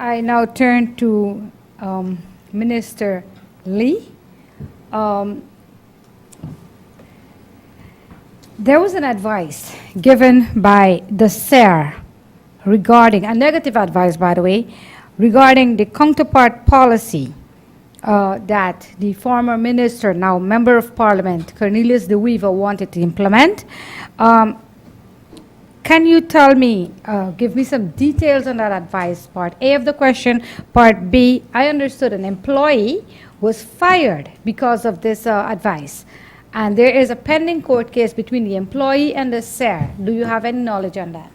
I now turn to Minister Lee. There was an advice given by the SER regarding, a negative advice, by the way, regarding the counterpart policy that the former minister, now member of parliament, Cornelius de Weaver, wanted to implement. Can you tell me, give me some details on that advice, part A of the question. Part B, I understood an employee was fired because of this advice. And there is a pending court case between the employee and the SER. Do you have any knowledge on that?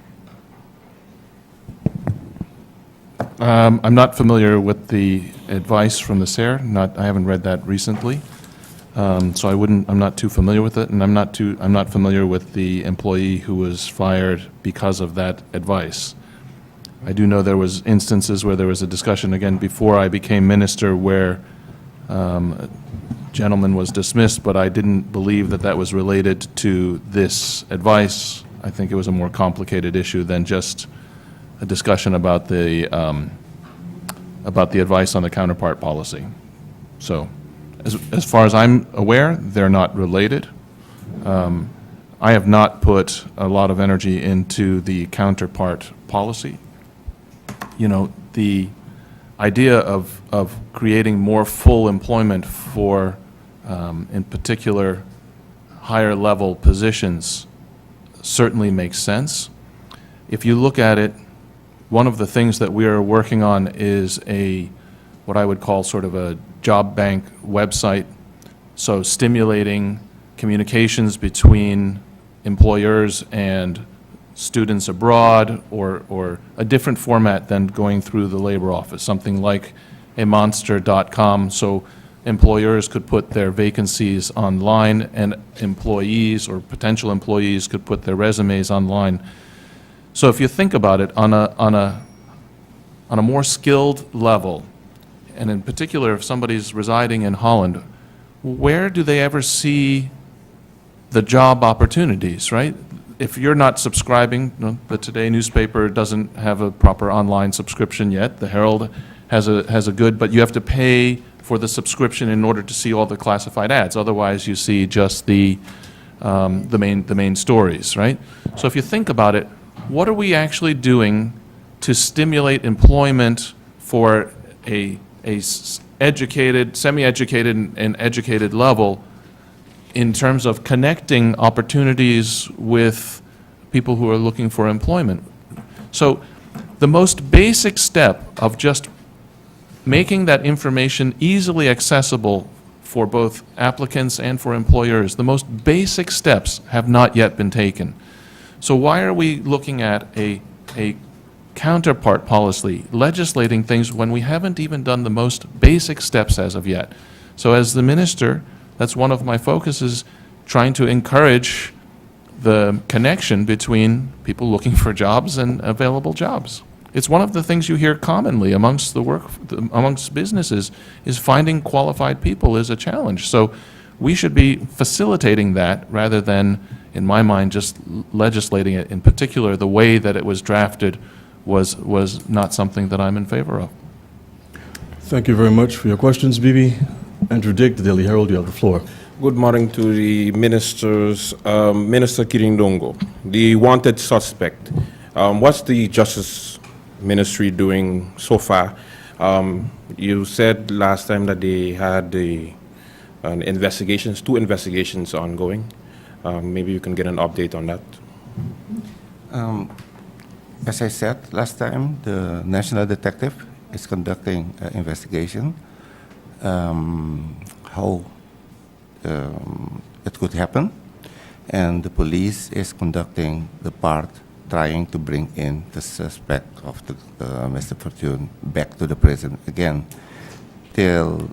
I'm not familiar with the advice from the SER. I haven't read that recently. So I'm not too familiar with it, and I'm not familiar with the employee who was fired because of that advice. I do know there was instances where there was a discussion, again, before I became minister, where a gentleman was dismissed, but I didn't believe that that was related to this advice. I think it was a more complicated issue than just a discussion about the advice on the counterpart policy. So, as far as I'm aware, they're not related. I have not put a lot of energy into the counterpart policy. You know, the idea of creating more full employment for, in particular, higher level positions certainly makes sense. If you look at it, one of the things that we are working on is what I would call sort of a job bank website, so stimulating communications between employers and students abroad, or a different format than going through the labor office, something like a monster.com, so employers could put their vacancies online and employees or potential employees could put their resumes online. So if you think about it, on a more skilled level, and in particular if somebody's residing in Holland, where do they ever see the job opportunities, right? If you're not subscribing, the Today newspaper doesn't have a proper online subscription yet. The Herald has a good, but you have to pay for the subscription in order to see all the classified ads. Otherwise, you see just the main stories, right? So if you think about it, what are we actually doing to stimulate employment for a educated, semi-educated, and educated level in terms of connecting opportunities with people who are looking for employment? So the most basic step of just making that information easily accessible for both applicants and for employers, the most basic steps have not yet been taken. So why are we looking at a counterpart policy, legislating things when we haven't even done the most basic steps as of yet? So as the minister, that's one of my focuses, trying to encourage the connection between people looking for jobs and available jobs. It's one of the things you hear commonly amongst amongst businesses, is finding qualified people is a challenge. So we should be facilitating that rather than, in my mind, just legislating it. In particular, the way that it was drafted was not something that I'm in favor of. Thank you very much for your questions, Bibi. Andrew Dick, the Daily Herald, you have the floor. Good morning to the ministers. Minister Kirindongo, the wanted suspect. What's the Justice Ministry doing so far? You said last time that they had two investigations ongoing. Maybe you can get an update on that. As I said last time, the national detective is conducting an investigation. How it could happen, and the police is conducting the part trying to bring in the suspect of Mr. Fortune back to the prison again. Till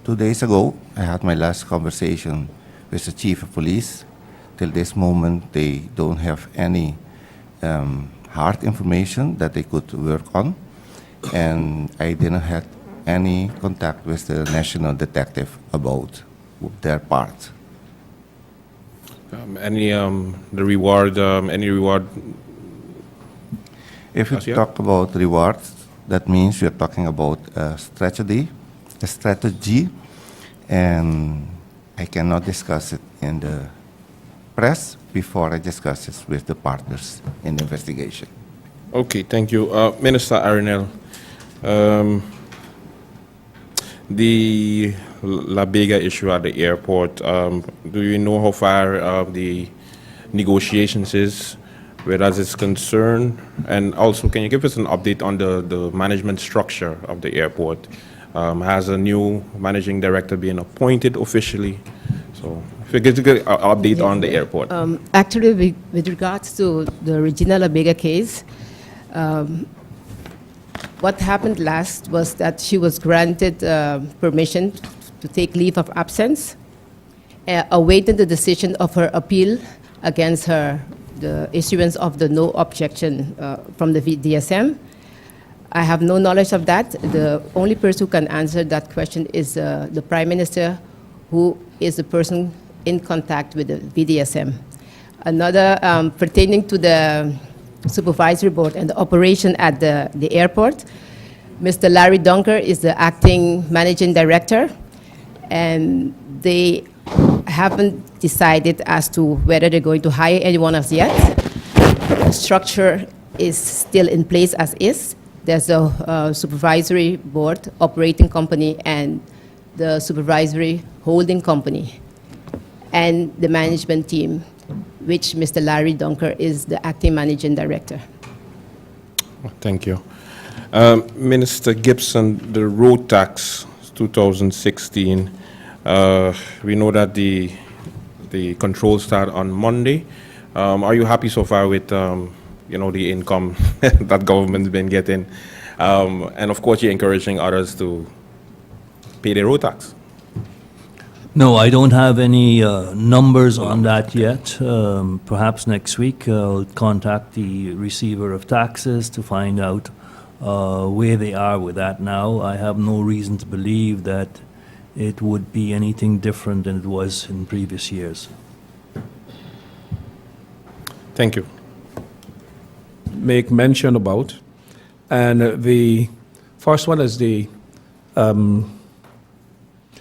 2 days ago, I had my last conversation with the chief of police. Till this moment, they don't have any hard information that they could work on, and I didn't have any contact with the national detective about their part. Any reward? If you talk about rewards, That means we're talking about a strategy, and I cannot discuss it in the press before I discuss it with the partners in the investigation. Okay, thank you. Minister Arenel, the La Vega issue at the airport, do you know how far the negotiations is where that is concerned? And also, can you give us an update on the management structure of the airport? Has a new managing director been appointed officially? So if you get an update on the airport. Actually, with regards to the Regina La Vega case, what happened last was that she was granted permission to take leave of absence, awaiting the decision of her appeal against the issuance of the no objection from the DSM. I have no knowledge of that. The only person who can answer that question is the Prime Minister, who is the person in contact with the VDSM. Another pertaining to the supervisory board and the operation at the airport, Mr. Larry Dunker is the acting managing director, and they haven't decided as to whether they're going to hire anyone as yet. The structure is still in place as is. There's a supervisory board, operating company, and the supervisory holding company, and the management team, which Mr. Larry Dunker is the acting managing director. Thank you. Minister Gibson, the road tax 2016, we know that the controls start on Monday. Are you happy so far with the income that government's been getting? And of course, you're encouraging others to pay their road tax. No, I don't have any numbers on that yet. Perhaps next week I'll contact the receiver of taxes to find out where they are with that now. I have no reason to believe that it would be anything different than it was in previous years. Thank you. Make mention about. And the first one is the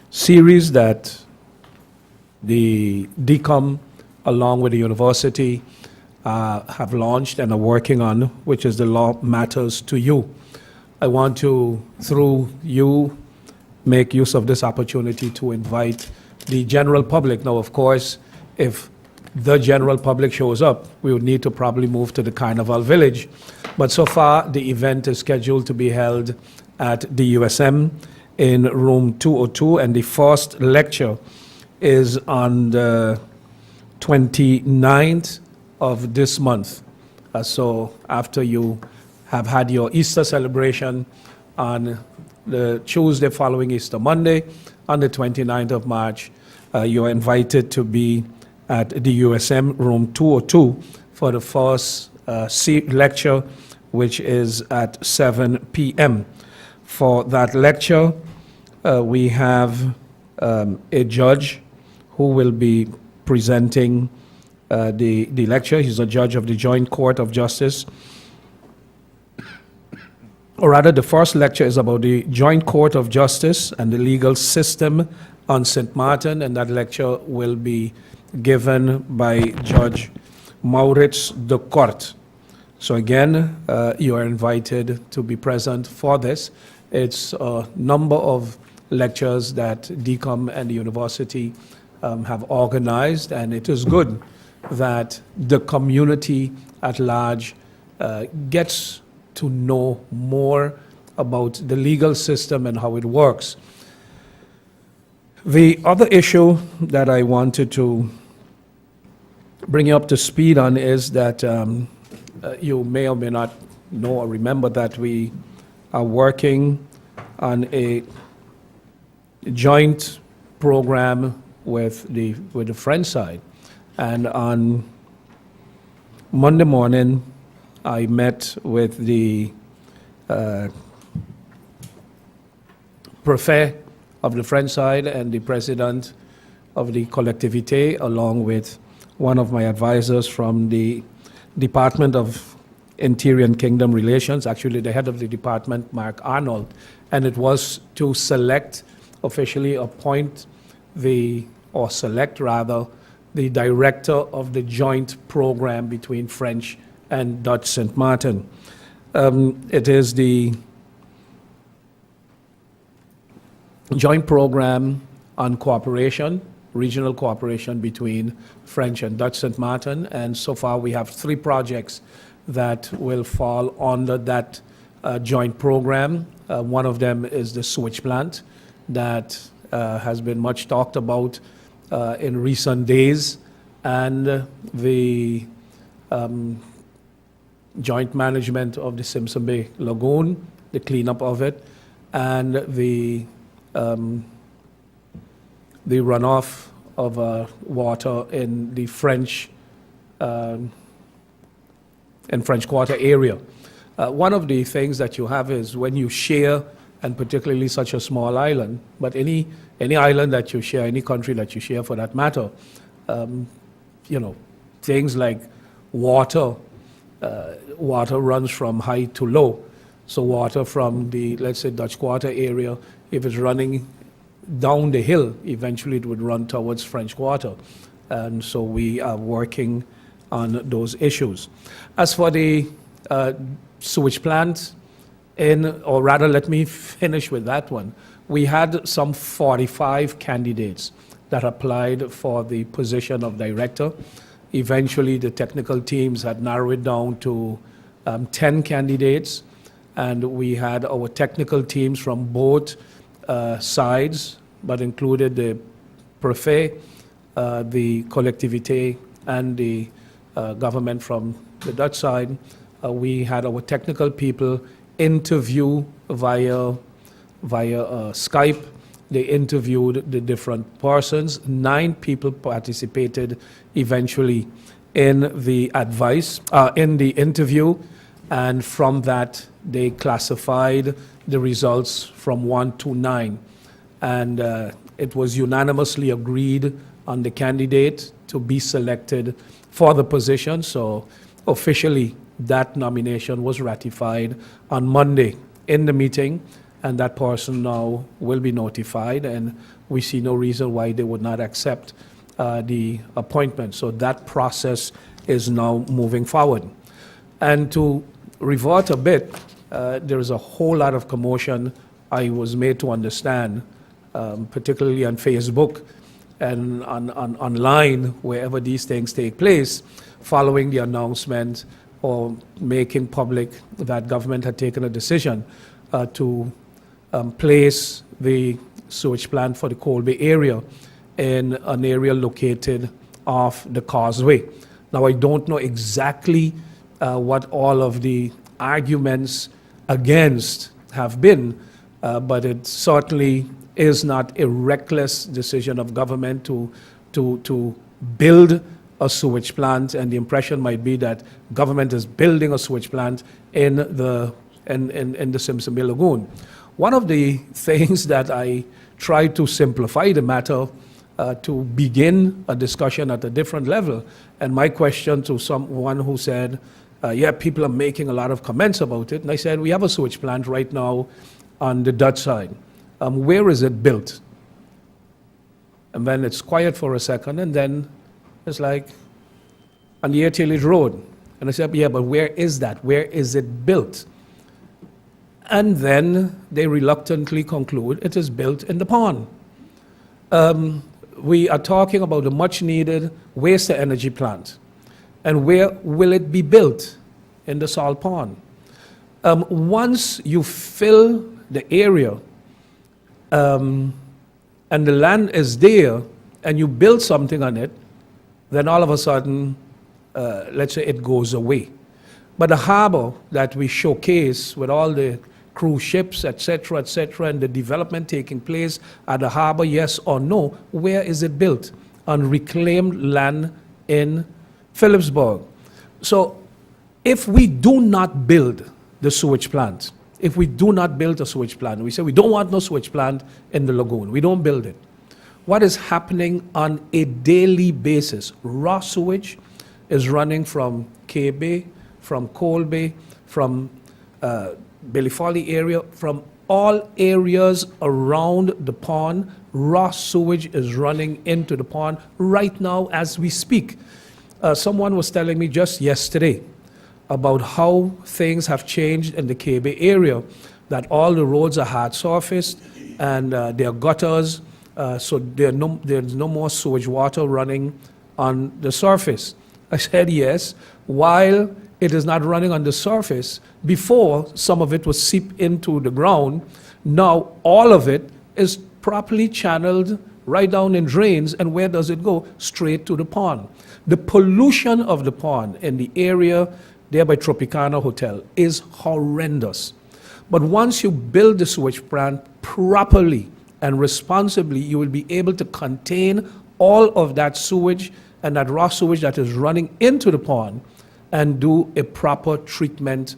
series that the DCOM, along with the university, have launched and are working on, which is the Law Matters to You. I want to, through you, make use of this opportunity to invite the general public. Now, of course, if the general public shows up, we would need to probably move to the Carnival Village. But so far, the event is scheduled to be held at the USM in room 202, and the first lecture is on the 29th of this month. So after you have had your Easter celebration on the Tuesday following Easter Monday, on the 29th of March, you are invited to be at the USM room 202 for the first lecture, which is at 7 p.m. For that lecture, we have a judge who will be presenting the lecture. He's a judge of the Joint Court of Justice. Or rather, the first lecture is about the Joint Court of Justice and the legal system on St. Martin, and that lecture will be given by Judge Maurits de Kort. So again, you are invited to be present for this. It's a number of lectures that DCOM and the university have organized, and it is good that the community at large gets to know more about the legal system and how it works. The other issue that I wanted to bring you up to speed on is that you may or may not know or remember that we are working on a joint program with the French side. And on Monday morning, I met with the prefet of the French side and the president of the collectivité, along with one of my advisors from the Department of Interior and Kingdom Relations, actually the head of the department, Mark Arnold, and it was to select, officially appoint select rather, the director of the joint program between French and Dutch St. Martin. It is the joint program on cooperation, regional cooperation between French and Dutch St. Martin, and so far we have 3 projects that will fall under that joint program. One of them is the sewage plant that has been much talked about in recent days, and the joint management of the Simpson Bay Lagoon, the cleanup of it, and the runoff of water in the French Quarter area. One of the things that you have is when you share, and particularly such a small island, but any island that you share, any country that you share for that matter, things like water, water runs from high to low. So water from the, let's say, Dutch Quarter area, if it's running down the hill, eventually it would run towards French Quarter. And so we are working on those issues. As for the sewage plant, or rather, let me finish with that one. We had some 45 candidates that applied for the position of director. Eventually, the technical teams had narrowed it down to 10 candidates, and we had our technical teams from both sides, but included the Préfet, the collectivité, and the government from the Dutch side. We had our technical people interview via Skype. They interviewed the different persons. 9 people participated eventually in the interview, and from that they classified the results from 1 to 9, and it was unanimously agreed on the candidate to be selected for the position. So officially that nomination was ratified on Monday in the meeting, and that person now will be notified, and we see no reason why they would not accept the appointment. So that process is now moving forward. And to revert a bit, there is a whole lot of commotion, I was made to understand, particularly on Facebook and online, wherever these things take place, following the announcement or making public that government had taken a decision to place the sewage plant for the Cold Bay area in an area located off the causeway. Now, I don't know exactly what all of the arguments against have been, but it certainly is not a reckless decision of government to build a sewage plant, and the impression might be that government is building a sewage plant in the Simpson Bay Lagoon. One of the things that I tried to simplify the matter to begin a discussion at a different level, and my question to someone who said, yeah, people are making a lot of comments about it, and I said, we have a sewage plant right now on the Dutch side. Where is it built? And then it's quiet for a second, and then it's like, on the Airtailage Road. And I said, yeah, but where is that? Where is it built? And then they reluctantly conclude it is built in the pond. We are talking about a much-needed waste-to-energy plant. And where will it be built? In the salt pond. Once you fill the area and the land is there and you build something on it, then all of a sudden, let's say it goes away. But the harbor that we showcase with all the cruise ships, et cetera, and the development taking place at the harbor, yes or no, where is it built? On reclaimed land in Philipsburg. So if we do not build the sewage plant, if we do not build a sewage plant, we say we don't want no sewage plant in the lagoon, we don't build it. What is happening on a daily basis? Raw sewage is running from K Bay, from Colby, from Billy Folly area, from all areas around the pond. Raw sewage is running into the pond right now as we speak. Someone was telling me just yesterday about how things have changed in the KB area, that all the roads are hard surfaced and there are gutters, so there's no more sewage water running on the surface. I said yes, while it is not running on the surface. Before, some of it would seep into the ground. Now, all of it is properly channeled right down in drains, and where does it go? Straight to the pond. The pollution of the pond in the area there by Tropicana Hotel is horrendous. But once you build the sewage plant properly and responsibly, you will be able to contain all of that sewage and that raw sewage that is running into the pond and do a proper treatment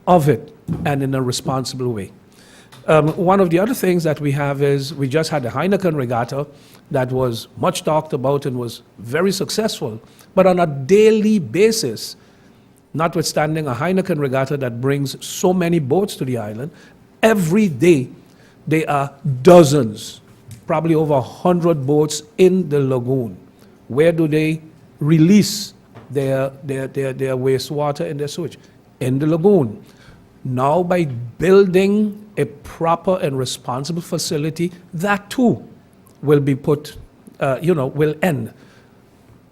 of it, and in a responsible way. One of the other things that we have is we just had the Heineken Regatta that was much talked about and was very successful. But on a daily basis, notwithstanding a Heineken Regatta that brings so many boats to the island, every day there are dozens, probably over 100 boats in the lagoon. Where do they release their wastewater and their sewage? In the lagoon. Now, by building a proper and responsible facility, that too will be put, will end.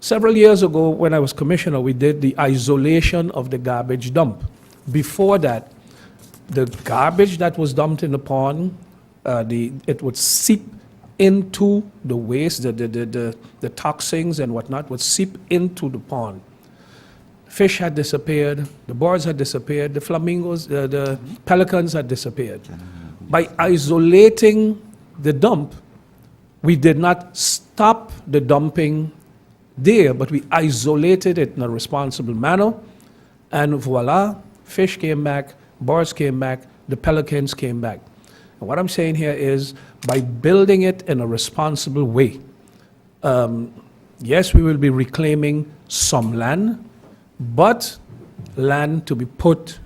Several years ago, when I was commissioner, we did the isolation of the garbage dump. Before that, the garbage that was dumped in the pond, it would seep into the waste, the toxins and whatnot would seep into the pond. Fish had disappeared, the birds had disappeared, the flamingos, the pelicans had disappeared. By isolating the dump, we did not stop the dumping there, but we isolated it in a responsible manner, and voila, fish came back, birds came back, the pelicans came back. And what I'm saying here is, by building it in a responsible way, yes, we will be reclaiming some land, but land to be put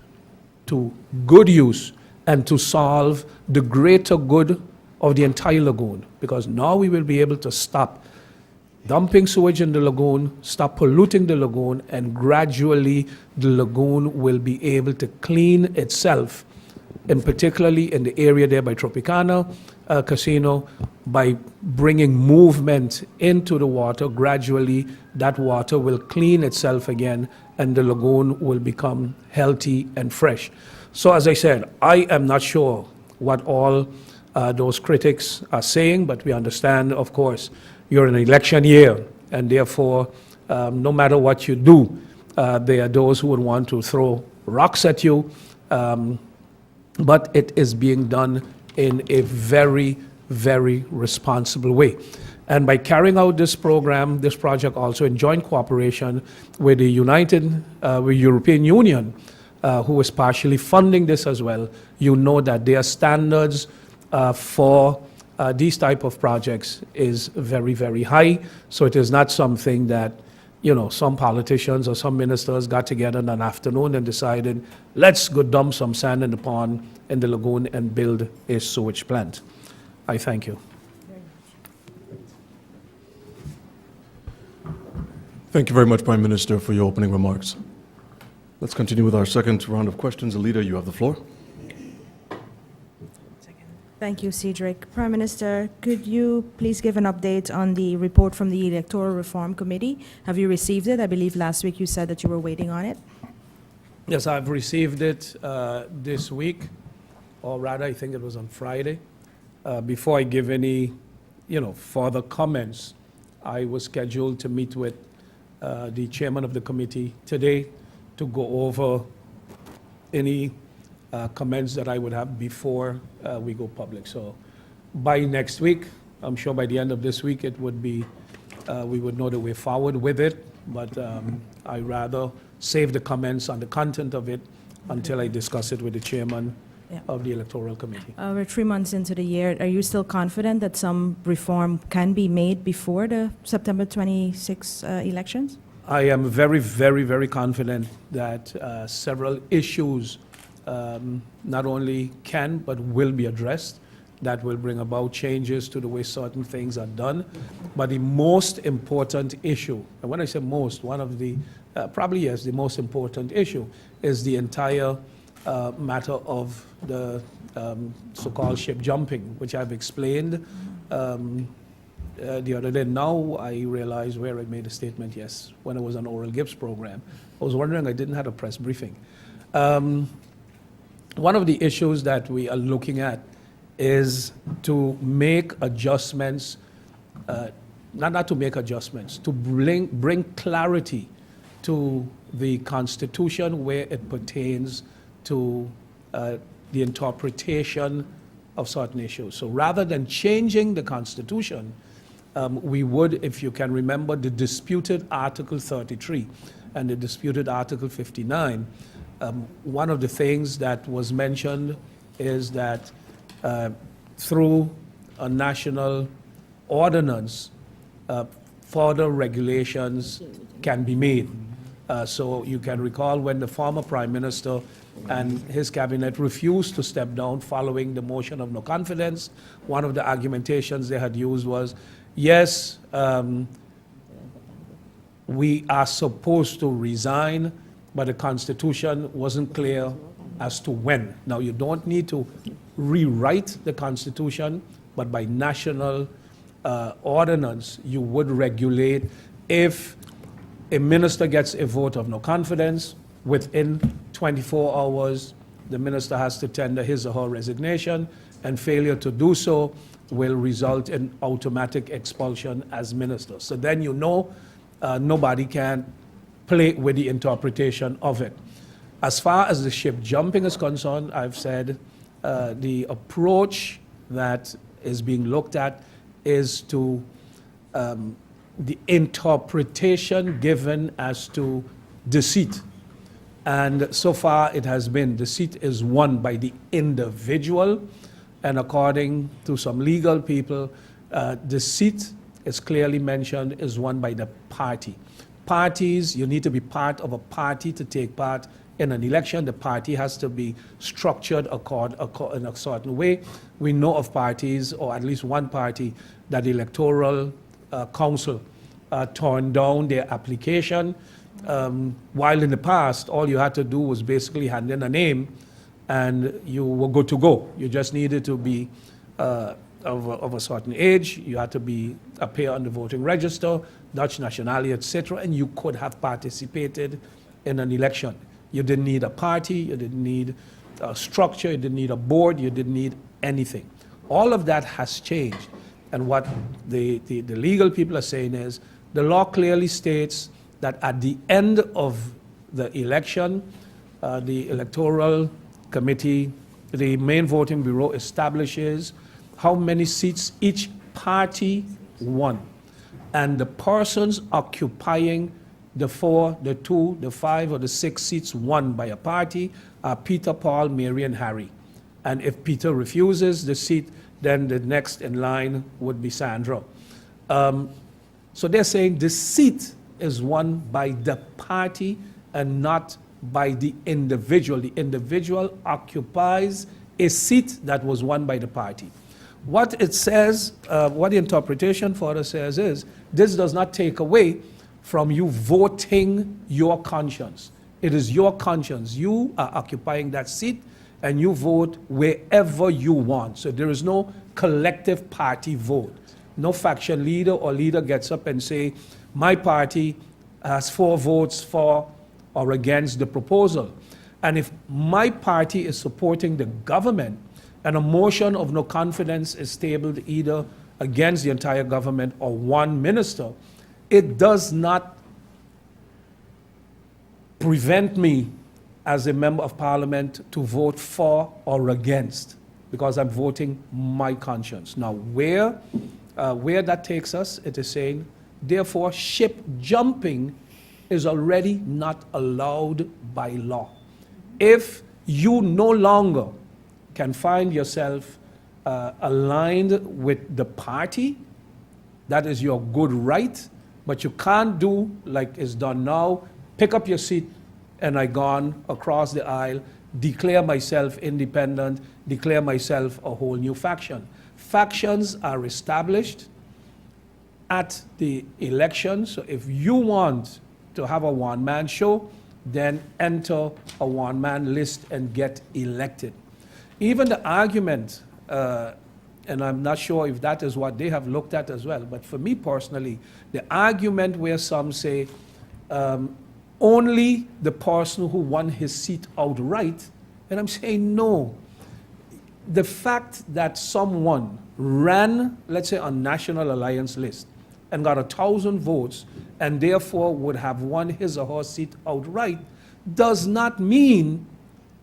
to good use and to solve the greater good of the entire lagoon. Because now we will be able to stop dumping sewage in the lagoon, stop polluting the lagoon, and gradually the lagoon will be able to clean itself, and particularly in the area there by Tropicana Casino, by bringing movement into the water. Gradually that water will clean itself again and the lagoon will become healthy and fresh. So as I said, I am not sure what all those critics are saying, but we understand, of course, you're in an election year, and therefore, no matter what you do, there are those who would want to throw rocks at you, but it is being done in a very, very responsible way. And by carrying out this program, this project also in joint cooperation with the with European Union, who is partially funding this as well, you know that their standards for these type of projects is very, very high. So it is not something that, some politicians or some ministers got together in an afternoon and decided, let's go dump some sand in the pond, in the lagoon, and build a sewage plant. I thank you. Thank you very much, Prime Minister, for your opening remarks. Let's continue with our second round of questions. Alida, you have the floor. Thank you, Cedric. Prime Minister, could you please give an update on the report from the Electoral Reform Committee? Have you received it? I believe last week you said that you were waiting on it. Yes, I've received it this week, or rather, I think it was on Friday. Before I give any, further comments, I was scheduled to meet with the chairman of the committee today to go over any comments that I would have before we go public. So by next week, I'm sure by the end of this week, it would be, we would know the way forward with it, but I rather save the comments on the content of it until I discuss it with the chairman of the Electoral Committee. We're 3 months into the year. Are you still confident that some reform can be made before the September 26 elections? I am very, very, very confident that several issues not only can but will be addressed that will bring about changes to the way certain things are done. But the most important issue, and when I say most, one of the, probably yes, the most important issue is the entire matter of the so-called ship jumping, which I've explained the other day. Now I realize where I made a statement, yes, when I was on Oral Gibbs program. I was wondering I didn't have a press briefing. One of the issues that we are looking at is to make adjustments, not to make adjustments, to bring clarity to the Constitution where it pertains to the interpretation of certain issues. So rather than changing the Constitution, we would, if you can remember, the disputed Article 33 and the disputed Article 59, one of the things that was mentioned is that through a national ordinance, further regulations can be made. So you can recall when the former Prime Minister and his cabinet refused to step down following the motion of no confidence, one of the argumentations they had used was, yes, we are supposed to resign, but the Constitution wasn't clear as to when. Now, you don't need to rewrite the Constitution, but by national ordinance, you would regulate if a minister gets a vote of no confidence, within 24 hours, the minister has to tender his or her resignation, and failure to do so will result in automatic expulsion as minister. So then you know nobody can play with the interpretation of it. As far as the ship jumping is concerned, I've said the approach that is being looked at is to the interpretation given as to deceit. And so far it has been deceit is won by the individual, and according to some legal people, deceit is clearly mentioned is won by the party. Parties, you need to be part of a party to take part in an election. The party has to be structured in a certain way. We know of parties, or at least one party, that the Electoral Council turned down their application, while in the past, all you had to do was basically hand in a name and you were good to go. You just needed to be of a certain age, you had to appear on the voting register, Dutch nationality, etc., and you could have participated in an election. You didn't need a party, you didn't need a structure, you didn't need a board, you didn't need anything. All of that has changed. And what the legal people are saying is, the law clearly states that at the end of the election, the Electoral Committee, the main voting bureau establishes how many seats each party won. And the persons occupying the 4, the 2, the 5, or the 6 seats won by a party are Peter, Paul, Mary, and Harry. And if Peter refuses the seat, then the next in line would be Sandra. So they're saying the seat is won by the party and not by the individual. The individual occupies a seat that was won by the party. What it says, what the interpretation further says is, this does not take away from you voting your conscience. It is your conscience. You are occupying that seat and you vote wherever you want. So there is no collective party vote. No faction leader or leader gets up and say, my party has 4 votes for or against the proposal. And if my party is supporting the government and a motion of no confidence is tabled either against the entire government or one minister, it does not prevent me as a member of parliament to vote for or against, because I'm voting my conscience. Now, where that takes us, it is saying, therefore, ship jumping is already not allowed by law. If you no longer can find yourself aligned with the party, that is your good right, But you can't do like is done now, pick up your seat and I gone across the aisle, declare myself independent, declare myself a whole new faction. Factions are established at the election, so if you want to have a one-man show, then enter a one-man list and get elected. Even the argument, and I'm not sure if that is what they have looked at as well, but for me personally, the argument where some say only the person who won his seat outright, and I'm saying no. The fact that someone ran, let's say, on National Alliance list and got 1,000 votes and therefore would have won his or her seat outright does not mean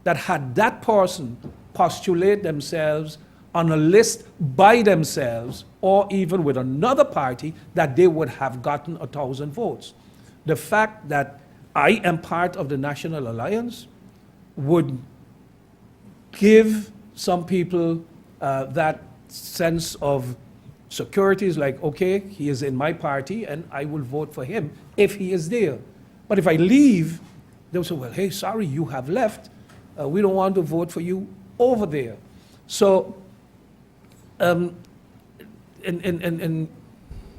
that had that person postulate themselves on a list by themselves or even with another party that they would have gotten 1,000 votes. The fact that I am part of the National Alliance would give some people that sense of security, is like, okay, he is in my party and I will vote for him if he is there. But if I leave, they'll say, well, hey, sorry, you have left. We don't want to vote for you over there. So, and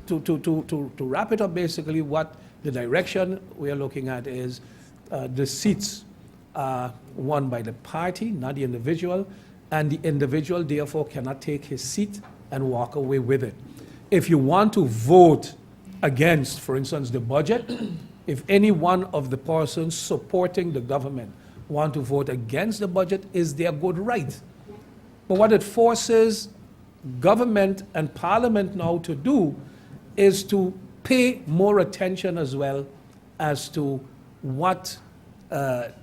to wrap it up, basically what the direction we are looking at is the seats are won by the party, not the individual, and the individual therefore cannot take his seat and walk away with it. If you want to vote against, for instance, the budget, if any one of the persons supporting the government want to vote against the budget, is their good right. But what it forces government and parliament now to do is to pay more attention as well as to what the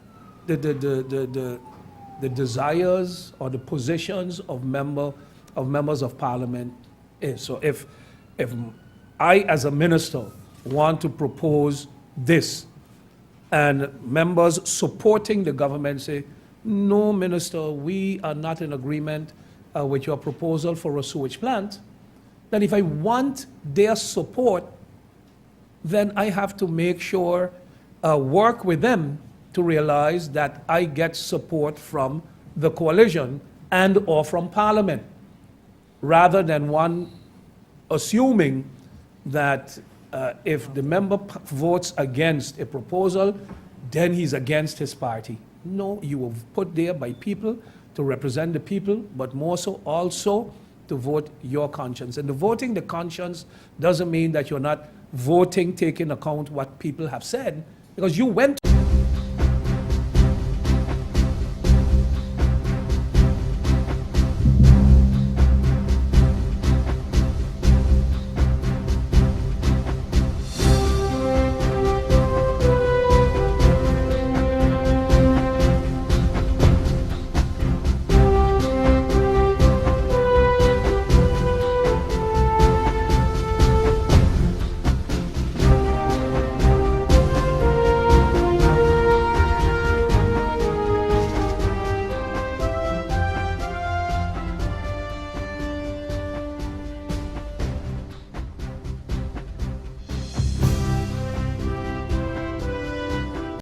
desires or the positions of members of parliament is. So if I, as a minister, want to propose this, and members supporting the government say, no, minister, we are not in agreement with your proposal for a sewage plant, then if I want their support, then I have to make sure, work with them to realize that I get support from the coalition and or from parliament, rather than one assuming that if the member votes against a proposal, then he's against his party. No, you were put there by people to represent the people, but more so also to vote your conscience. And the voting the conscience doesn't mean that you're not voting, taking account what people have said, because you went to